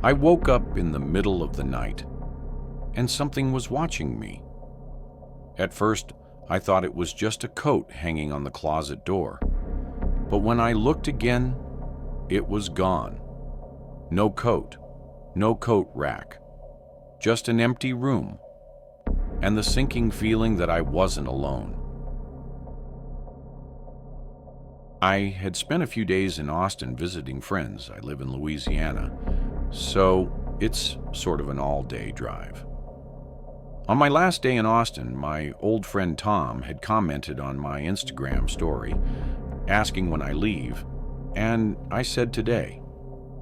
I woke up in the middle of the night, and something was watching me. At first, I thought it was just a coat hanging on the closet door, but when I looked again, it was gone. No coat, no coat rack, just an empty room, and the sinking feeling that I wasn't alone. I had spent a few days in Austin visiting friends. I live in Louisiana, so it's sort of an all-day drive. On my last day in Austin, my old friend Tom had commented on my Instagram story, asking when I leave, and I said today.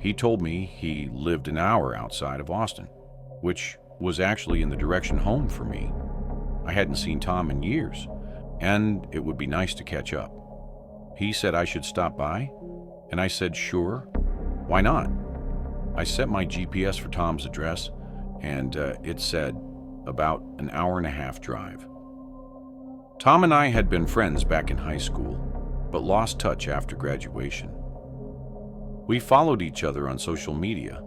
He told me he lived an hour outside of Austin, which was actually in the direction home for me. I hadn't seen Tom in years, and it would be nice to catch up. He said I should stop by, and I said sure, why not? I set my GPS for Tom's address, and it said about an hour-and-a-half drive. Tom and I had been friends back in high school, but lost touch after graduation. We followed each other on social media,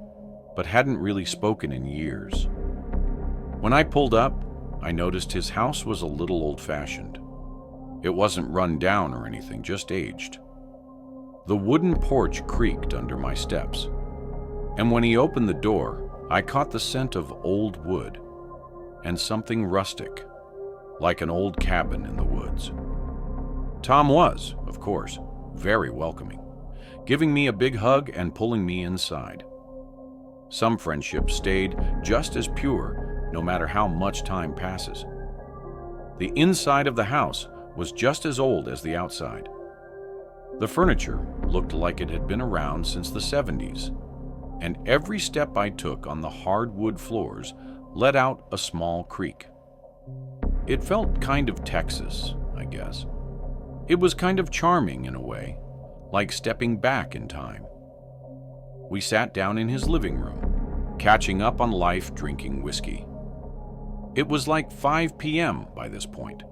but hadn't really spoken in years. When I pulled up, I noticed his house was a little old-fashioned. It wasn't run down or anything, just aged. The wooden porch creaked under my steps, and when he opened the door, I caught the scent of old wood and something rustic, like an old cabin in the woods. Tom was, of course, very welcoming, giving me a big hug and pulling me inside. Some friendships stayed just as pure, no matter how much time passes. The inside of the house was just as old as the outside. The furniture looked like it had been around since the 70s, and every step I took on the hardwood floors let out a small creak. It felt kind of Texas, I guess. It was kind of charming in a way, like stepping back in time. We sat down in his living room, catching up on life, drinking whiskey. It was like 5 p.m. by this point.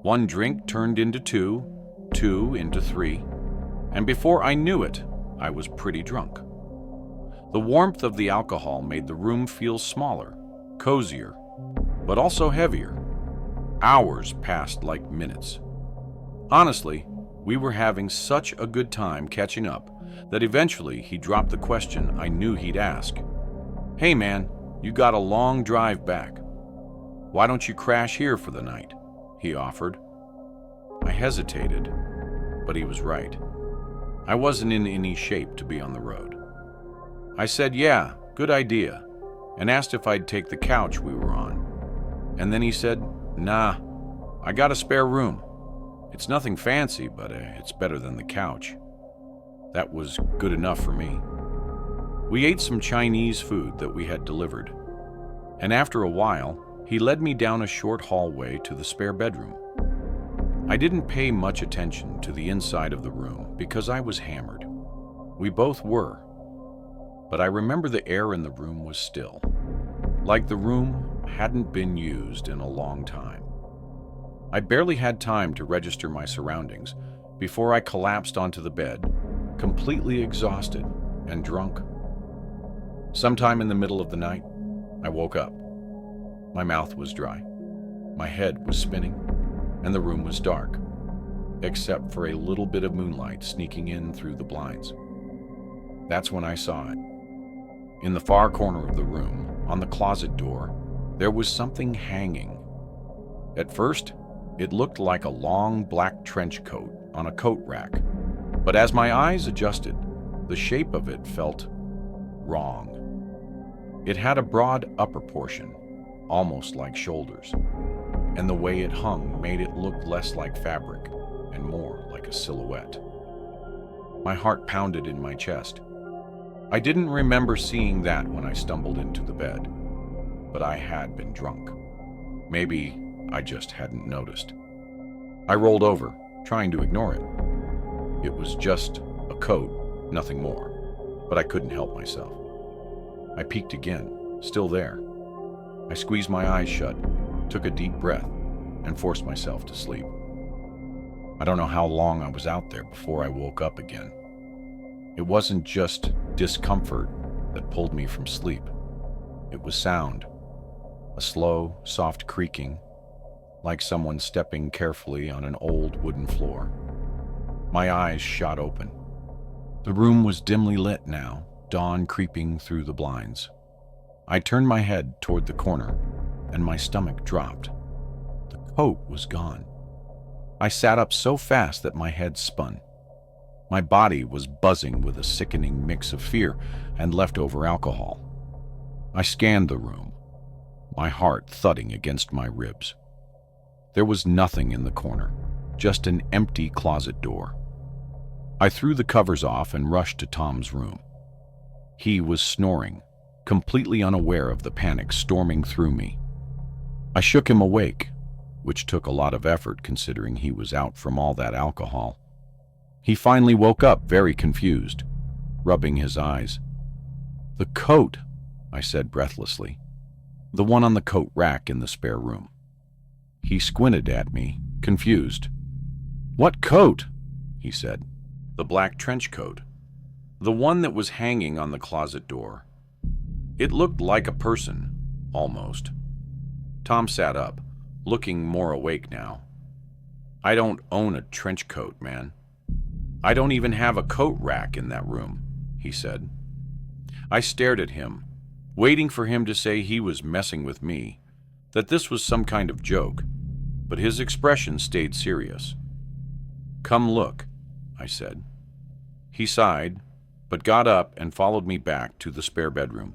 One drink turned into two, two into three, and before I knew it, I was pretty drunk. The warmth of the alcohol made the room feel smaller, cozier, but also heavier. Hours passed like minutes. Honestly, we were having such a good time catching up that eventually he dropped the question I knew he'd ask. "Hey man, you got a long drive back. Why don't you crash here for the night?" he offered. I hesitated, but he was right. I wasn't in any shape to be on the road. I said, "Yeah, good idea," and asked if I'd take the couch we were on. And then he said, "Nah, I got a spare room. It's nothing fancy, but it's better than the couch." That was good enough for me. We ate some Chinese food that we had delivered, and after a while, he led me down a short hallway to the spare bedroom. I didn't pay much attention to the inside of the room because I was hammered. We both were. But I remember the air in the room was still, like the room hadn't been used in a long time. I barely had time to register my surroundings before I collapsed onto the bed, completely exhausted and drunk. Sometime in the middle of the night, I woke up. My mouth was dry, my head was spinning, and the room was dark, except for a little bit of moonlight sneaking in through the blinds. That's when I saw it. In the far corner of the room, on the closet door, there was something hanging. At first, it looked like a long black trench coat on a coat rack, but as my eyes adjusted, the shape of it felt wrong. It had a broad upper portion, almost like shoulders, and the way it hung made it look less like fabric and more like a silhouette. My heart pounded in my chest. I didn't remember seeing that when I stumbled into the bed, but I had been drunk. Maybe I just hadn't noticed. I rolled over, trying to ignore it. It was just a coat, nothing more, but I couldn't help myself. I peeked again, still there. I squeezed my eyes shut, took a deep breath, and forced myself to sleep. I don't know how long I was out there before I woke up again. It wasn't just discomfort, that pulled me from sleep. It was sound, a slow, soft creaking, like someone stepping carefully on an old wooden floor. My eyes shot open. The room was dimly lit now, dawn creeping through the blinds. I turned my head toward the corner, and my stomach dropped. The coat was gone. I sat up so fast that my head spun. My body was buzzing with a sickening mix of fear and leftover alcohol. I scanned the room, my heart thudding against my ribs. There was nothing in the corner, just an empty closet door. I threw the covers off and rushed to Tom's room. He was snoring, completely unaware of the panic storming through me. I shook him awake, which took a lot of effort considering he was out from all that alcohol. He finally woke up very confused, rubbing his eyes. "The coat," I said breathlessly. "The one on the coat rack in the spare room." He squinted at me, confused. "What coat?" he said. "The black trench coat. The one that was hanging on the closet door. It looked like a person, almost." Tom sat up, looking more awake now. "I don't own a trench coat, man. I don't even have a coat rack in that room," he said. I stared at him, waiting for him to say he was messing with me, that this was some kind of joke, but his expression stayed serious. "Come look," I said. He sighed, but got up and followed me back to the spare bedroom.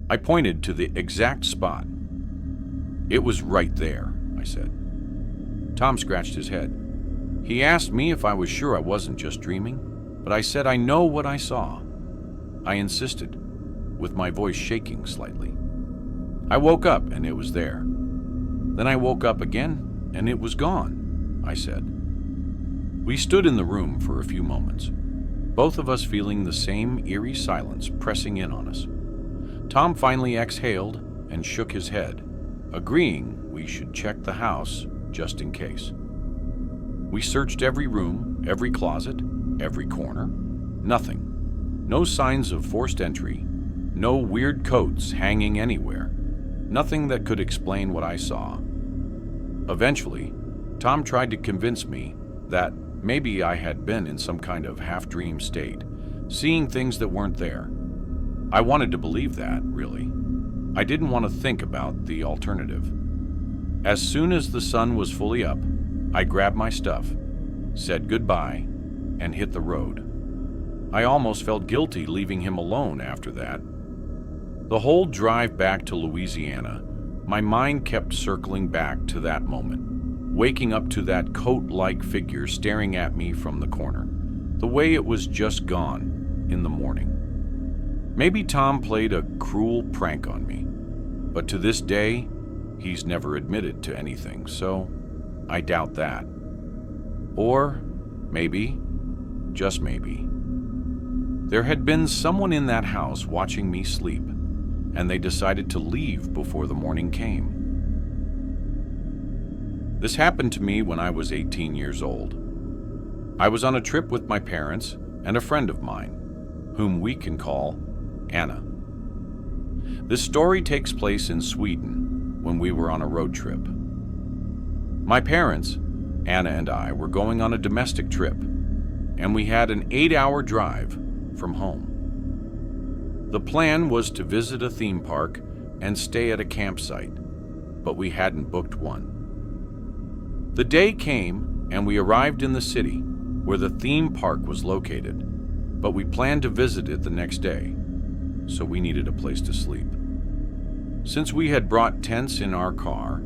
I pointed to the exact spot. "It was right there," I said. Tom scratched his head. He asked me if I was sure I wasn't just dreaming, but I said I know what I saw. I insisted, with my voice shaking slightly. "I woke up and it was there. Then I woke up again and it was gone," I said. We stood in the room for a few moments, both of us feeling the same eerie silence pressing in on us. Tom finally exhaled and shook his head, agreeing we should check the house just in case. We searched every room, every closet, every corner. Nothing. No signs of forced entry. No weird coats hanging anywhere. Nothing that could explain what I saw. Eventually, Tom tried to convince me that maybe I had been in some kind of half-dream state, seeing things that weren't there. I wanted to believe that, really. I didn't want to think about the alternative. As soon as the sun was fully up, I grabbed my stuff, said goodbye, and hit the road. I almost felt guilty leaving him alone after that. The whole drive back to Louisiana, my mind kept circling back to that moment, waking up to that coat-like figure staring at me from the corner, the way it was just gone in the morning. Maybe Tom played a cruel prank on me, but to this day, he's never admitted to anything, so I doubt that. Or maybe, just maybe, there had been someone in that house watching me sleep, and they decided to leave before the morning came. This happened to me when I was 18 years old. I was on a trip with my parents and a friend of mine, whom we can call Anna. This story takes place in Sweden when we were on a road trip. My parents, Anna and I, were going on a domestic trip, and we had an 8-hour drive from home. The plan was to visit a theme park and stay at a campsite, but we hadn't booked one. The day came and we arrived in the city where the theme park was located, but we planned to visit it the next day, so we needed a place to sleep. Since we had brought tents in our car,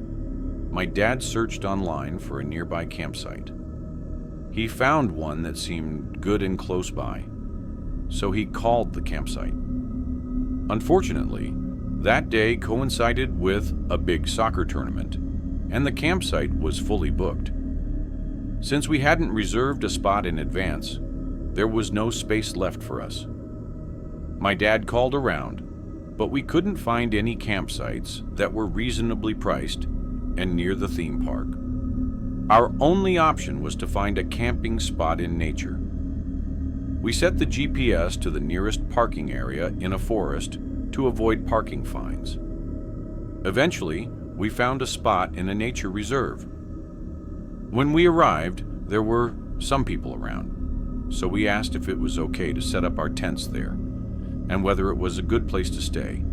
my dad searched online for a nearby campsite. He found one that seemed good and close by, so he called the campsite. Unfortunately, that day coincided with a big soccer tournament, and the campsite was fully booked. Since we hadn't reserved a spot in advance, there was no space left for us. My dad called around, but we couldn't find any campsites that were reasonably priced and near the theme park. Our only option was to find a camping spot in nature. We set the GPS to the nearest parking area in a forest to avoid parking fines. Eventually, we found a spot in a nature reserve. When we arrived, there were some people around, so we asked if it was okay to set up our tents there and whether it was a good place to stay.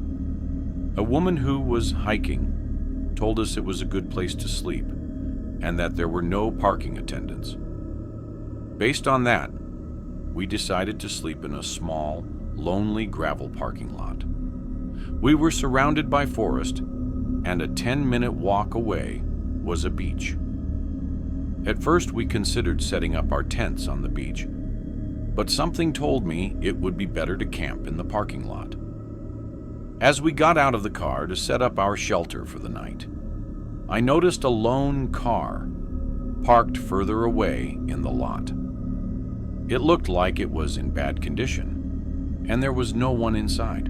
A woman who was hiking told us it was a good place to sleep and that there were no parking attendants. Based on that, we decided to sleep in a small, lonely gravel parking lot. We were surrounded by forest, and a 10-minute walk away was a beach. At first, we considered setting up our tents on the beach, but something told me it would be better to camp in the parking lot. As we got out of the car to set up our shelter for the night, I noticed a lone car parked further away in the lot. It looked like it was in bad condition, and there was no one inside.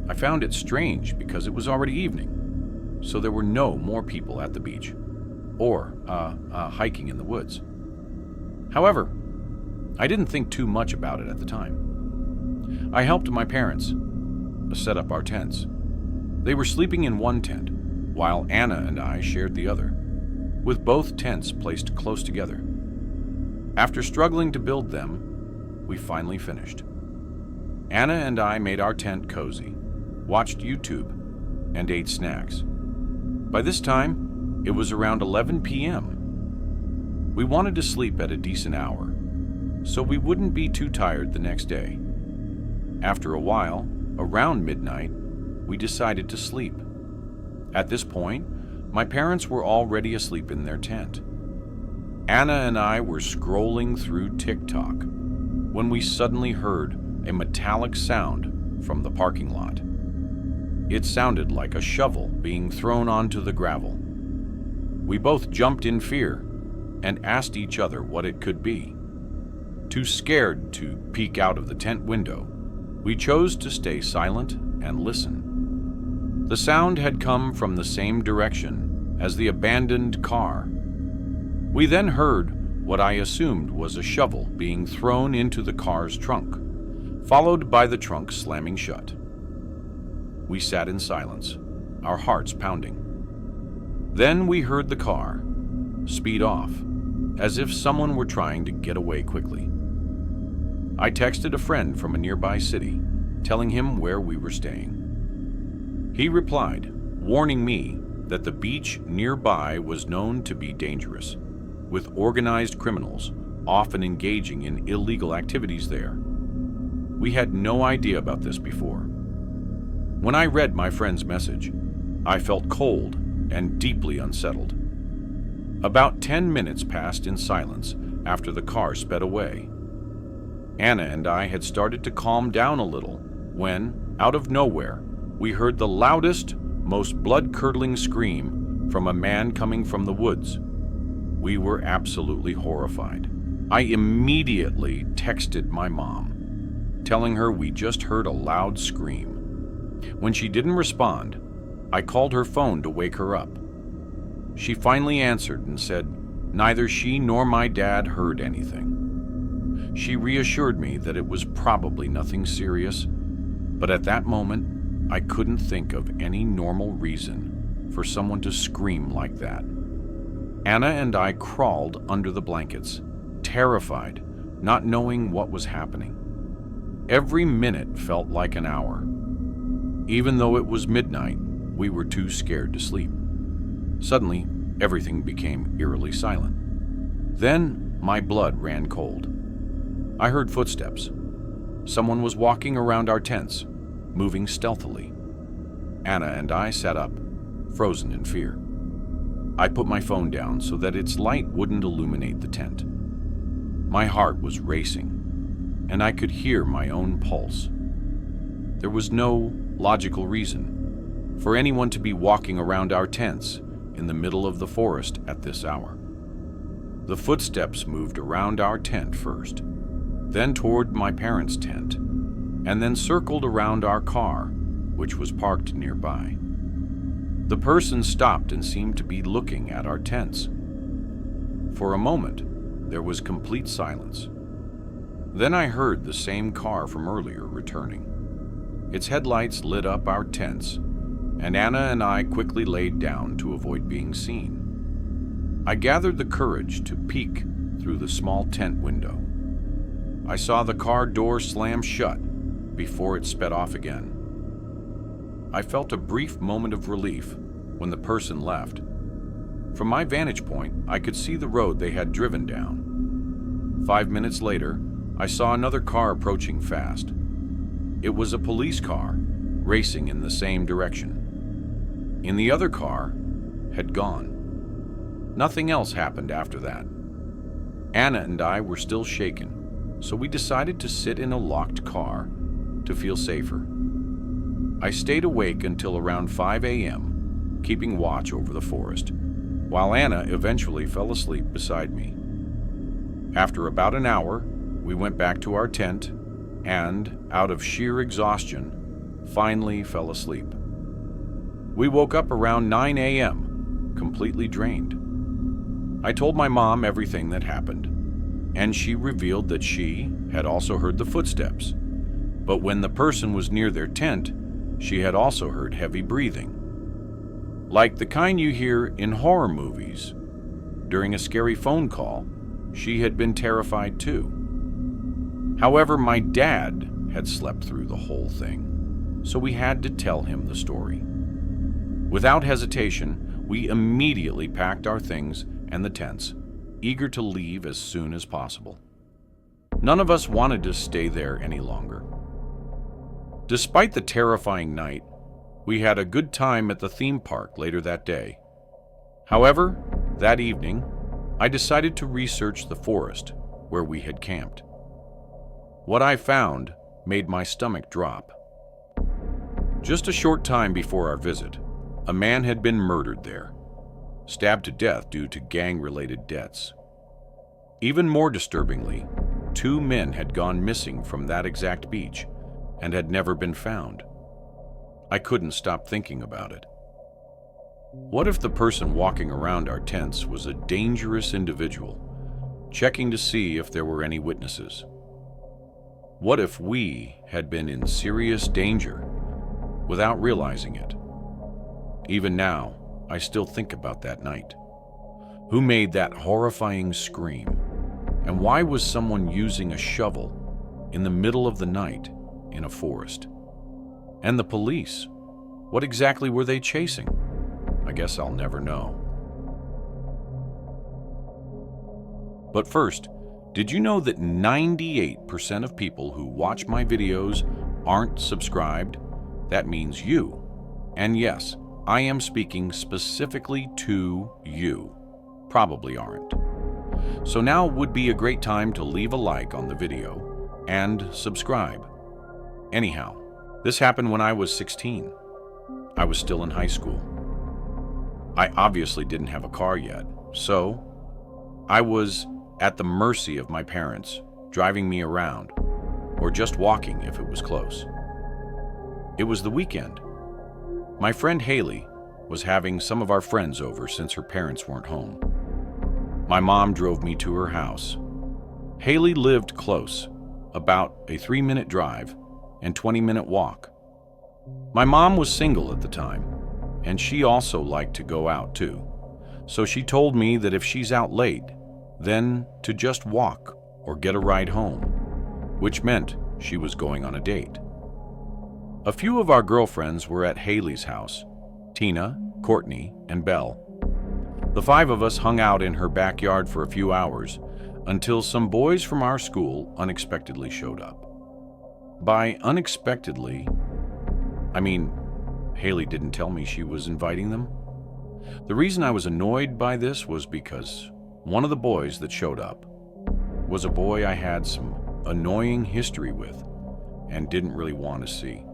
I found it strange because it was already evening, so there were no more people at the beach or hiking in the woods. However, I didn't think too much about it at the time. I helped my parents set up our tents. They were sleeping in one tent, while Anna and I shared the other, with both tents placed close together. After struggling to build them, we finally finished. Anna and I made our tent cozy, watched YouTube, and ate snacks. By this time, it was around 11 p.m. We wanted to sleep at a decent hour, so we wouldn't be too tired the next day. After a while, around midnight, we decided to sleep. At this point, my parents were already asleep in their tent. Anna and I were scrolling through TikTok when we suddenly heard a metallic sound from the parking lot. It sounded like a shovel being thrown onto the gravel. We both jumped in fear and asked each other what it could be. Too scared to peek out of the tent window, we chose to stay silent and listen. The sound had come from the same direction as the abandoned car. We then heard what I assumed was a shovel being thrown into the car's trunk, followed by the trunk slamming shut. We sat in silence, our hearts pounding. Then we heard the car speed off, as if someone were trying to get away quickly. I texted a friend from a nearby city, telling him where we were staying. He replied, warning me that the beach nearby was known to be dangerous, with organized criminals often engaging in illegal activities there. We had no idea about this before. When I read my friend's message, I felt cold and deeply unsettled. About 10 minutes passed in silence after the car sped away. Anna and I had started to calm down a little when, out of nowhere, we heard the loudest, most blood-curdling scream from a man coming from the woods. We were absolutely horrified. I immediately texted my mom, telling her we just heard a loud scream. When she didn't respond, I called her phone to wake her up. She finally answered and said neither she nor my dad heard anything. She reassured me that it was probably nothing serious, but at that moment, I couldn't think of any normal reason for someone to scream like that. Anna and I crawled under the blankets, terrified, not knowing what was happening. Every minute felt like an hour. Even though it was midnight, we were too scared to sleep. Suddenly, everything became eerily silent. Then, my blood ran cold. I heard footsteps. Someone was walking around our tents, moving stealthily. Anna and I sat up, frozen in fear. I put my phone down so that its light wouldn't illuminate the tent. My heart was racing, and I could hear my own pulse. There was no logical reason for anyone to be walking around our tents in the middle of the forest at this hour. The footsteps moved around our tent first, then toward my parents' tent, and then circled around our car, which was parked nearby. The person stopped and seemed to be looking at our tents. For a moment, there was complete silence. Then I heard the same car from earlier returning. Its headlights lit up our tents, and Anna and I quickly laid down to avoid being seen. I gathered the courage to peek through the small tent window. I saw the car door slam shut before it sped off again. I felt a brief moment of relief when the person left. From my vantage point, I could see the road they had driven down. 5 minutes later, I saw another car approaching fast. It was a police car, racing in the same direction. In the other car had gone. Nothing else happened after that. Anna and I were still shaken, so we decided to sit in a locked car to feel safer. I stayed awake until around 5 a.m., keeping watch over the forest, while Anna eventually fell asleep beside me. After about an hour, we went back to our tent and, out of sheer exhaustion, finally fell asleep. We woke up around 9 a.m., completely drained. I told my mom everything that happened, and she revealed that she had also heard the footsteps, but when the person was near their tent, she had also heard heavy breathing, like the kind you hear in horror movies. During a scary phone call, she had been terrified too. However, my dad had slept through the whole thing, so we had to tell him the story. Without hesitation, we immediately packed our things and the tents, eager to leave as soon as possible. None of us wanted to stay there any longer. Despite the terrifying night, we had a good time at the theme park later that day. However, that evening, I decided to research the forest where we had camped. What I found made my stomach drop. Just a short time before our visit, a man had been murdered there, stabbed to death due to gang-related debts. Even more disturbingly, 2 men had gone missing from that exact beach and had never been found. I couldn't stop thinking about it. What if the person walking around our tents was a dangerous individual, checking to see if there were any witnesses? What if we had been in serious danger without realizing it? Even now, I still think about that night. Who made that horrifying scream? And why was someone using a shovel in the middle of the night in a forest? And the police, what exactly were they chasing? I guess I'll never know. But first, did you know that 98% of people who watch my videos aren't subscribed? That means you. And yes, I am speaking specifically to you. Probably aren't. So now would be a great time to leave a like on the video and subscribe. Anyhow, this happened when I was 16. I was still in high school. I obviously didn't have a car yet, so I was at the mercy of my parents, driving me around, or just walking if it was close. It was the weekend. My friend Haley was having some of our friends over since her parents weren't home. My mom drove me to her house. Haley lived close, about a 3-minute drive and 20-minute walk. My mom was single at the time, and she also liked to go out too. So she told me that if she's out late, then to just walk or get a ride home, which meant she was going on a date. A few of our girlfriends were at Haley's house: Tina, Courtney, and Belle. The 5 of us hung out in her backyard for a few hours until some boys from our school unexpectedly showed up. By unexpectedly, I mean, Haley didn't tell me she was inviting them. The reason I was annoyed by this was because one of the boys that showed up was a boy I had some annoying history with and didn't really want to see.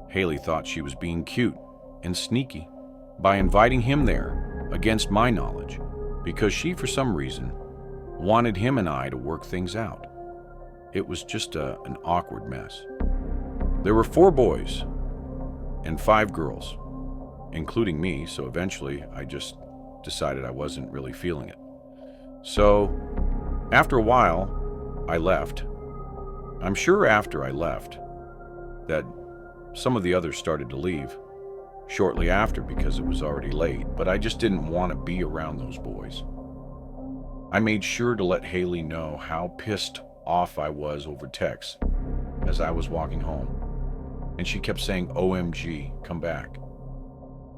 Haley thought she was being cute and sneaky by inviting him there against my knowledge because she, for some reason, wanted him and I to work things out. It was just an awkward mess. There were 4 boys and 5 girls, including me, so eventually I just decided I wasn't really feeling it. So, after a while, I left, I'm sure after I left that some of the others started to leave shortly after because it was already late, but I just didn't want to be around those boys. I made sure to let Haley know how pissed off I was over text as I was walking home, and she kept saying, "OMG, come back."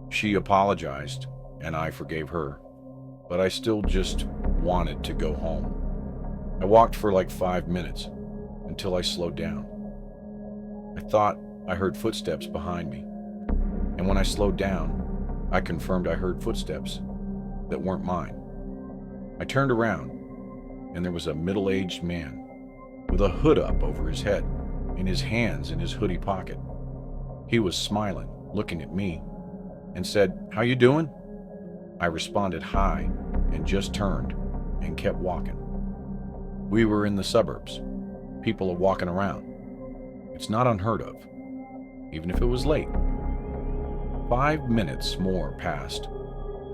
She apologized, and I forgave her, but I still just wanted to go home. I walked for like 5 minutes until I slowed down. I thought I heard footsteps behind me, and when I slowed down, I confirmed I heard footsteps that weren't mine. I turned around, and there was a middle-aged man with a hood up over his head and his hands in his hoodie pocket. He was smiling, looking at me, and said, "How you doing?" I responded, "Hi," and just turned and kept walking. We were in the suburbs. People are walking around. It's not unheard of, even if it was late. 5 minutes more passed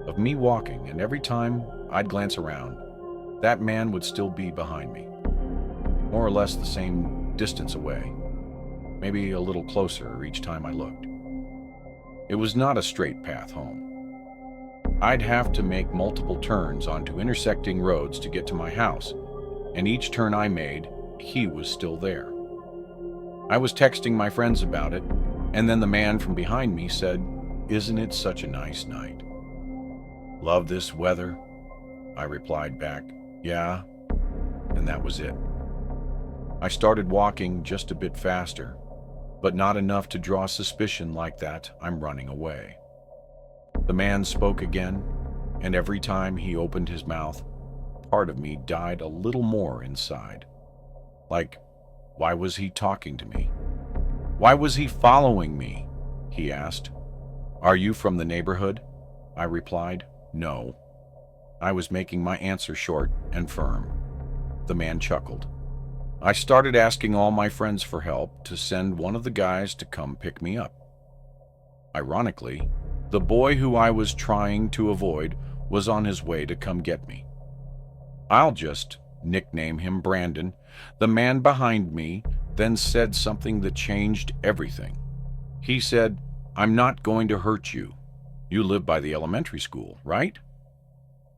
of me walking, and every time I'd glance around, that man would still be behind me, more or less the same distance away, maybe a little closer each time I looked. It was not a straight path home. I'd have to make multiple turns onto intersecting roads to get to my house, and each turn I made, he was still there. I was texting my friends about it, and then the man from behind me said, "Isn't it such a nice night?" "Love this weather," I replied back, "Yeah," and that was it. I started walking just a bit faster, but not enough to draw suspicion like that I'm running away. The man spoke again, and every time he opened his mouth, part of me died a little more inside. Like, why was he talking to me? Why was he following me? He asked. "Are you from the neighborhood?" I replied, "No." I was making my answer short and firm. The man chuckled. I started asking all my friends for help to send one of the guys to come pick me up. Ironically, the boy who I was trying to avoid was on his way to come get me. I'll just nickname him Brandon. The man behind me then said something that changed everything. He said, "I'm not going to hurt you. You live by the elementary school, right?"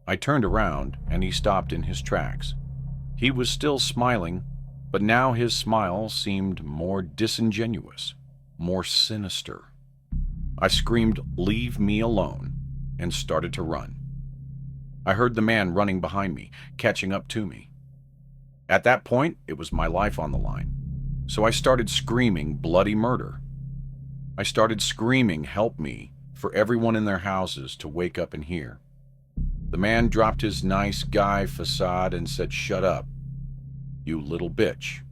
I turned around and he stopped in his tracks. He was still smiling, but now his smile seemed more disingenuous, more sinister. I screamed, "Leave me alone," and started to run. I heard the man running behind me, catching up to me. At that point, it was my life on the line, so I started screaming bloody murder. I started screaming, "Help me," for everyone in their houses to wake up and hear. The man dropped his nice guy facade and said, "Shut up, you little bitch."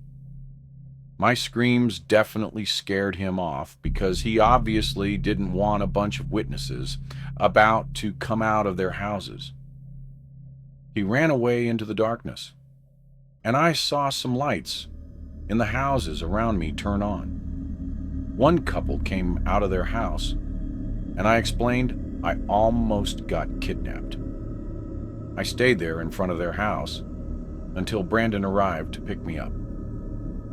My screams definitely scared him off because he obviously didn't want a bunch of witnesses about to come out of their houses. He ran away into the darkness, and I saw some lights in the houses around me turn on. One couple came out of their house, and I explained I almost got kidnapped. I stayed there in front of their house until Brandon arrived to pick me up.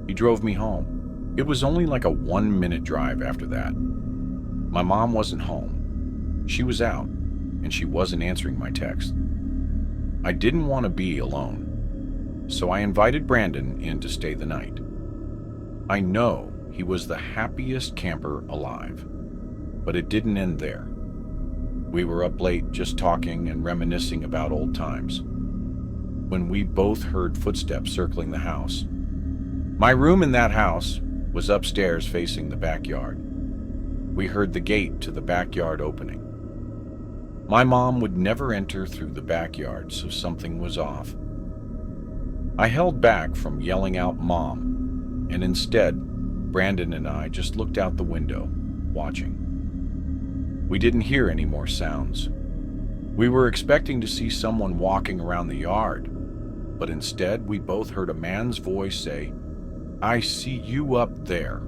He drove me home. It was only like a 1-minute drive after that. My mom wasn't home. She was out, and she wasn't answering my text. I didn't want to be alone, so I invited Brandon in to stay the night. I know he was the happiest camper alive, but it didn't end there. We were up late just talking and reminiscing about old times, when we both heard footsteps circling the house. My room in that house was upstairs facing the backyard. We heard the gate to the backyard opening. My mom would never enter through the backyard, so something was off. I held back from yelling out "Mom," and instead, Brandon and I just looked out the window, watching. We didn't hear any more sounds. We were expecting to see someone walking around the yard, but instead we both heard a man's voice say, "I see you up there."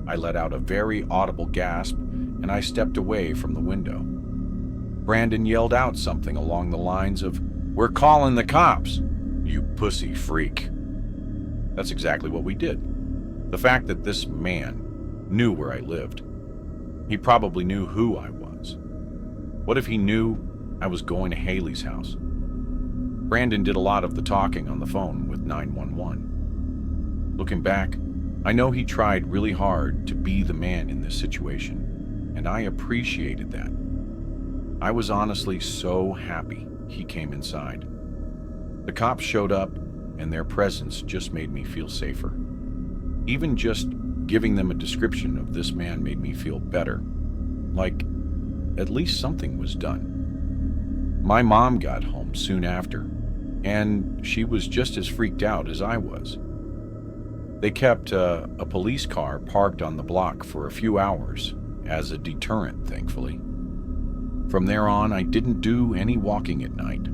I let out a very audible gasp, and I stepped away from the window. Brandon yelled out something along the lines of, "We're calling the cops, you pussy freak." That's exactly what we did. The fact that this man knew where I lived, he probably knew who I was. What if he knew I was going to Haley's house? Brandon did a lot of the talking on the phone with 911. Looking back, I know he tried really hard to be the man in this situation, and I appreciated that. I was honestly so happy he came inside. The cops showed up, and their presence just made me feel safer. Even just giving them a description of this man made me feel better, like at least something was done. My mom got home soon after, and she was just as freaked out as I was. They kept a police car parked on the block for a few hours as a deterrent, thankfully. From there on, I didn't do any walking at night.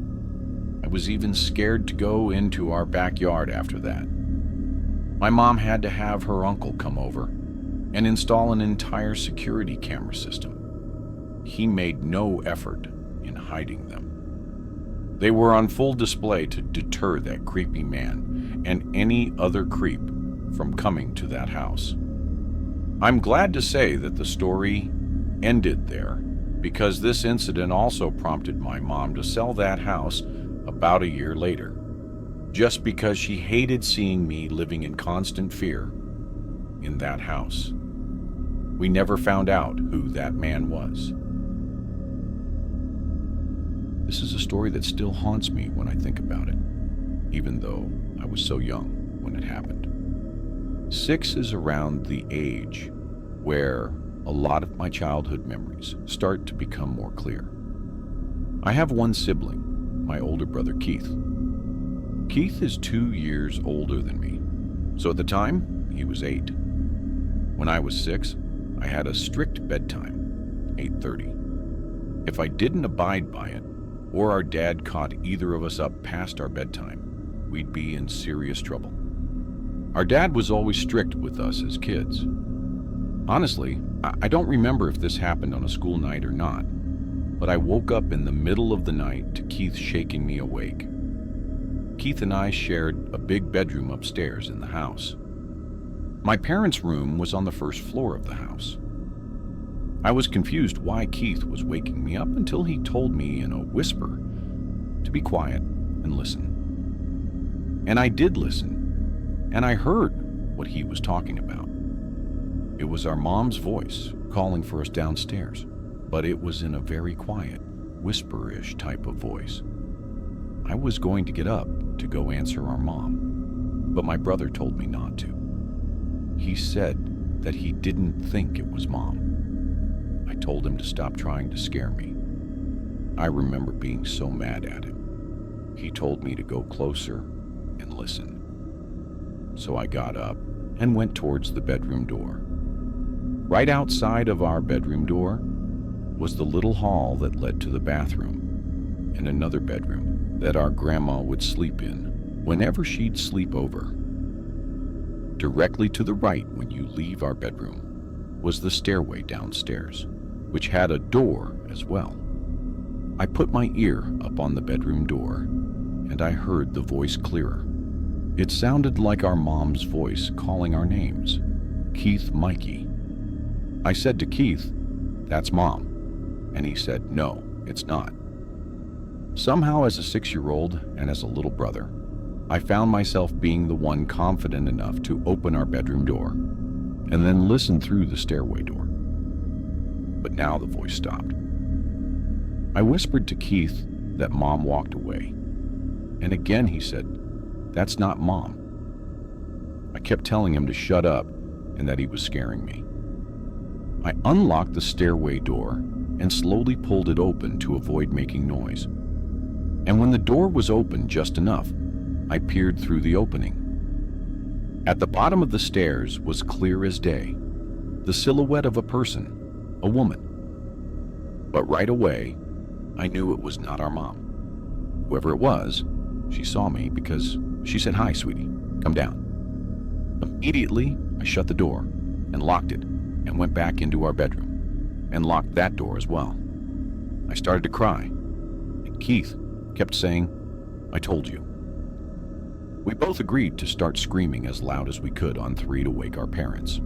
I was even scared to go into our backyard after that. My mom had to have her uncle come over and install an entire security camera system. He made no effort in hiding them. They were on full display to deter that creepy man and any other creep from coming to that house. I'm glad to say that the story ended there, because this incident also prompted my mom to sell that house about a year later, just because she hated seeing me living in constant fear in that house. We never found out who that man was. This is a story that still haunts me when I think about it, even though I was so young when it happened. 6 is around the age where a lot of my childhood memories start to become more clear. I have one sibling, my older brother Keith. Keith is 2 years older than me, so at the time, he was 8. When I was 6, I had a strict bedtime, 8:30. If I didn't abide by it, or our dad caught either of us up past our bedtime, we'd be in serious trouble. Our dad was always strict with us as kids. Honestly, I don't remember if this happened on a school night or not, but I woke up in the middle of the night to Keith shaking me awake. Keith and I shared a big bedroom upstairs in the house. My parents' room was on the first floor of the house. I was confused why Keith was waking me up until he told me in a whisper to be quiet and listen. And I did listen, and I heard what he was talking about. It was our mom's voice calling for us downstairs, but it was in a very quiet, whisper-ish type of voice. I was going to get up to go answer our mom, but my brother told me not to. He said that he didn't think it was Mom. I told him to stop trying to scare me. I remember being so mad at him. He told me to go closer and listen. So I got up and went towards the bedroom door. Right outside of our bedroom door was the little hall that led to the bathroom and another bedroom that our grandma would sleep in whenever she'd sleep over. Directly to the right when you leave our bedroom was the stairway downstairs, which had a door as well. I put my ear up on the bedroom door, and I heard the voice clearer. It sounded like our mom's voice calling our names. Keith, Mikey. I said to Keith, "That's Mom." And he said, "No, it's not." Somehow, as a 6-year-old and as a little brother, I found myself being the one confident enough to open our bedroom door and then listen through the stairway door. But now the voice stopped. I whispered to Keith that Mom walked away. And again he said, "That's not Mom." I kept telling him to shut up and that he was scaring me. I unlocked the stairway door and slowly pulled it open to avoid making noise. And when the door was open just enough, I peered through the opening. At the bottom of the stairs was clear as day, the silhouette of a person, a woman. But right away, I knew it was not our mom. Whoever it was, she saw me because she said, "Hi, sweetie, come down." Immediately, I shut the door and locked it and went back into our bedroom and locked that door as well. I started to cry, and Keith kept saying, "I told you." We both agreed to start screaming as loud as we could on 3 to wake our parents.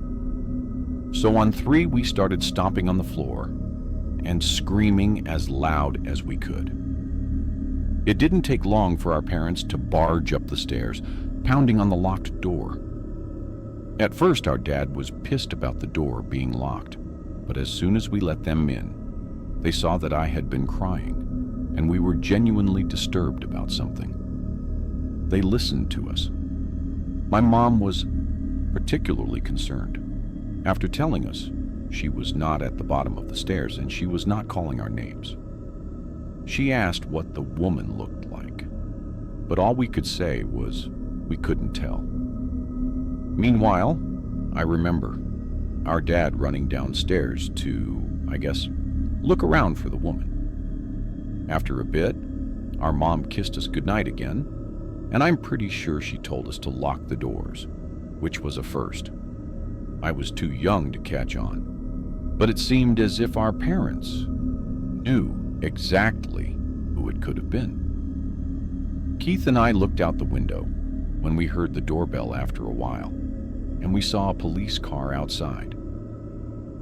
So on 3, we started stomping on the floor and screaming as loud as we could. It didn't take long for our parents to barge up the stairs, pounding on the locked door. At first, our dad was pissed about the door being locked, but as soon as we let them in, they saw that I had been crying, and we were genuinely disturbed about something. They listened to us. My mom was particularly concerned. After telling us she was not at the bottom of the stairs and she was not calling our names, she asked what the woman looked like, but all we could say was we couldn't tell. Meanwhile, I remember our dad running downstairs to, I guess, look around for the woman. After a bit, our mom kissed us goodnight again, and I'm pretty sure she told us to lock the doors, which was a first. I was too young to catch on, but it seemed as if our parents knew exactly who it could have been. Keith and I looked out the window when we heard the doorbell after a while, and we saw a police car outside.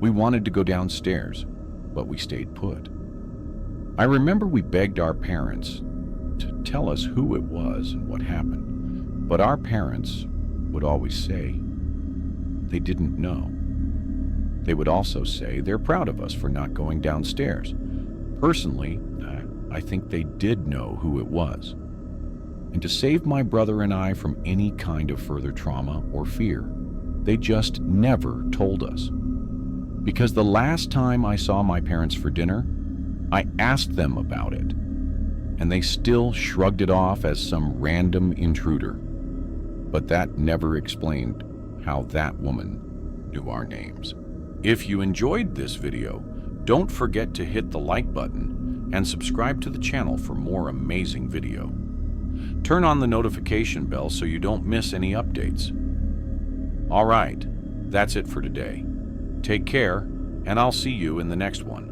We wanted to go downstairs, but we stayed put. I remember we begged our parents to tell us who it was and what happened, but our parents would always say they didn't know. They would also say they're proud of us for not going downstairs. Personally, I think they did know who it was. And to save my brother and I from any kind of further trauma or fear, they just never told us. Because the last time I saw my parents for dinner, I asked them about it, and they still shrugged it off as some random intruder. But that never explained how that woman knew our names. If you enjoyed this video, don't forget to hit the like button and subscribe to the channel for more amazing video. Turn on the notification bell so you don't miss any updates. All right, that's it for today. Take care, and I'll see you in the next one.